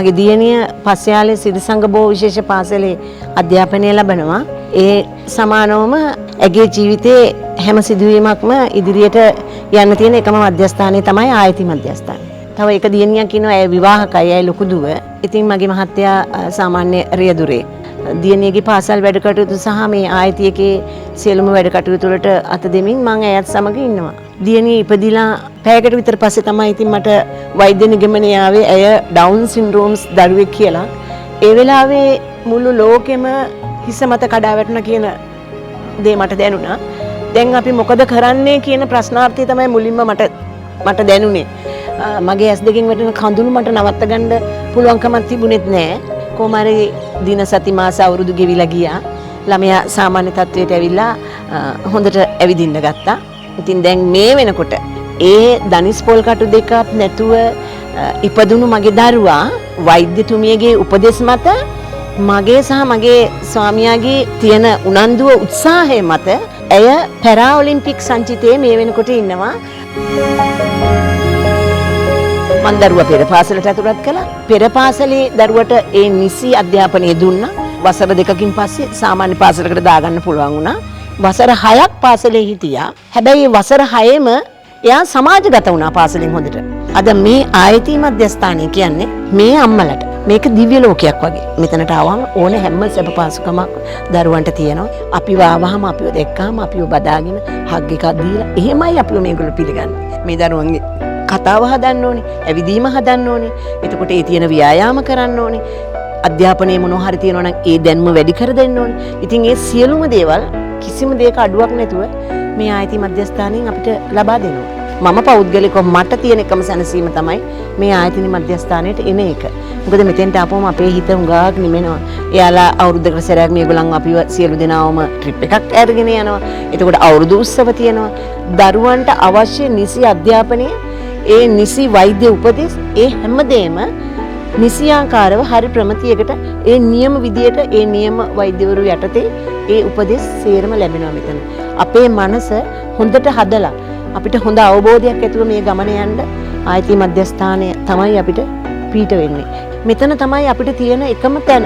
මගේ දියණිය පස්යාලේ සිරිසංග බෝ විශේෂ පාසලේ අධ්‍යාපනය ලබනවා. ඒ සමානවම ඇගේ ජීවිතයේ හැම සිදුවීමක්ම ඉදිරියට යන්න තියෙන එකම මධ්‍යස්ථානය තමයි ආයති මධ්‍යස්ථානය. තව එක දියණියක් ඉන්නවා ඇය විවාහකයි ඇය ලොකු දුව. ඉතින් මගේ මහත්තයා සාමාන්‍ය රියදුරේ. දියණියගේ පාසල් වැඩ කටයුතු සහ මේ ආයතියකේ සියලුම වැඩ කටයුතු වලට අත දෙමින් මම ඇයත් සමග ඉන්නවා. දියණිය ඉපදිලා පැයකට විතර පස්සේ තමයි ඉතින් මට වෛද්‍ය නිගමනය ආවේ ඇය ඩවුන් සින්ඩ්‍රෝම්ස් දරුවෙක් කියලා. ඒ වෙලාවේ මුළු ලෝකෙම හිස මත කඩා වැටුණා කියන දේ මට දැනුණා. දැන් අපි මොකද කරන්නේ කියන ප්‍රශ්නාර්ථය තමයි මුලින්ම මට දැනුනේ. මගේ ඇස් දෙකෙන් වැටෙන කඳුළු මට නවත්ත ගන්න පුළුවන්කමක් තිබුණෙත් නෑ. කොහොමරි දින සති මාස අවුරුදු ගෙවිලා ගියා. ළමයා සාමාන්‍ය තත්වයට ඇවිල්ලා හොඳට ඇවිදින්න ගත්තා. ඉතින් දැන් මේ වෙනකොට ඒ දනිස් පොල් කටු දෙකක් නැතුව ඉපදුණු මගේ දරුවා වෛද්‍යතුමියගේ උපදෙස් මත මගේ සහ මගේ ස්වාමියාගේ තියෙන උනන්දුව උත්සාහය මත ඇය පැරා ඔලිම්පික් සංචිතයේ මේ වෙනකොට ඉන්නවා. මන් දරුවා පෙර පාසලට ඇතුළත් කළා. පෙර පාසලේ දරුවට ඒ නිසි අධ්‍යාපනය දුන්නා. වසර දෙකකින් පස්සේ සාමාන්‍ය පාසලකට දාගන්න පුළුවන් වුණා. වසර 6ක් පාසලේ හිටියා. හැබැයි වසර 6ෙම එයා සමාජගත වුණා පාසලෙන් හොඳට. අද මේ ආයති මධ්‍යස්ථානය කියන්නේ මේ අම්මලට මේක දිව්‍ය ලෝකයක් වගේ. මෙතනට ආවම ඕනේ හැම සැප පහසුකමක් දරුවන්ට තියෙනවා. අපිව ආවහම අපිව දැක්කාම අපිව බදාගෙන හග් එකක් දීලා එහෙමයි අපිව මේගොල්ලෝ පිළිගන්නේ. මේ දරුවන්ගේ කතාව හදන්න ඕනේ, ඇවිදීම හදන්න ඕනේ. එතකොට ඒ තියෙන ව්‍යායාම කරන්න ඕනේ. අධ්‍යාපනයේ මොනවා හරි තියෙනවා නම් ඒ දැන්ම වැඩි කර දෙන්න ඕනේ. ඉතින් ඒ සියලුම දේවල් කිසිම දෙයක අඩුවක් නැතුව මේ ආයති මධ්‍යස්ථානයෙන් අපිට ලබා දෙනවා. මම පෞද්ගලිකව මට තියෙන එකම සැනසීම තමයි මේ ආයතන මධ්‍යස්ථානයට එන එක. මොකද මෙතෙන්ට ආපුවම අපේ හිත හුඟක් නිමෙනවා. එයාලා අවුරුද්දකට සැරයක් මේගොල්ලන් අපිව සියලු දෙනාවම ට්‍රිප් එකක් අරගෙන යනවා. එතකොට අවුරුදු උත්සව තියෙනවා. දරුවන්ට අවශ්‍ය නිසි අධ්‍යාපනය, ඒ නිසි වෛද්‍ය උපදෙස්, ඒ හැමදේම නිසියාකාරව හරි ප්‍රමතියකට ඒ නියම විදියට ඒ නියම වෛද්‍යවරු යටතේ ඒ උපදෙස් සේරම ලැබෙනවා මෙතන. අපේ මනස හොඳට හදලා අපිට හොඳ අවබෝධයක් ඇතුව මේ ගමන යන්න ආයති මධ්‍යස්ථානය තමයි අපිට පීඨ වෙන්නේ. මෙතන තමයි අපිට තියෙන එකම තැන.